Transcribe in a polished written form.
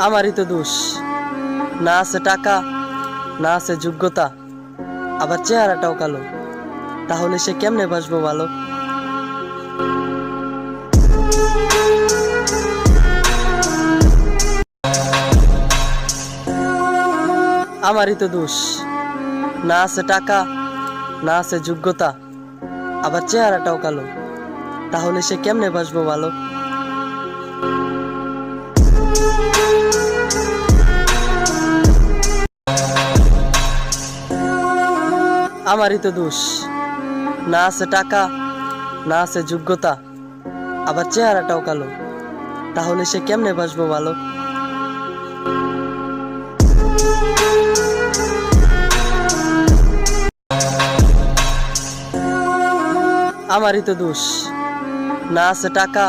আমারই তো দোষ। না আছে টাকা, না আছে যোগ্যতা, আবার চেহারাটাও কালো। তাহলে সে কেমনে বাসবো ভালো? আমারই তো দোষ। না আছে টাকা, না আছে যোগ্যতা, আবার চেহারাটাও কালো। তাহলে সে কেমনে বাসবো ভালো? আমারই তো দোষ। না আছে টাকা, না আছে যোগ্যতা, আবার চেহারাটাও কালো। তাহলে সে কেমনে বাসবো ভালো? আমারই তো দোষ। না আছে টাকা,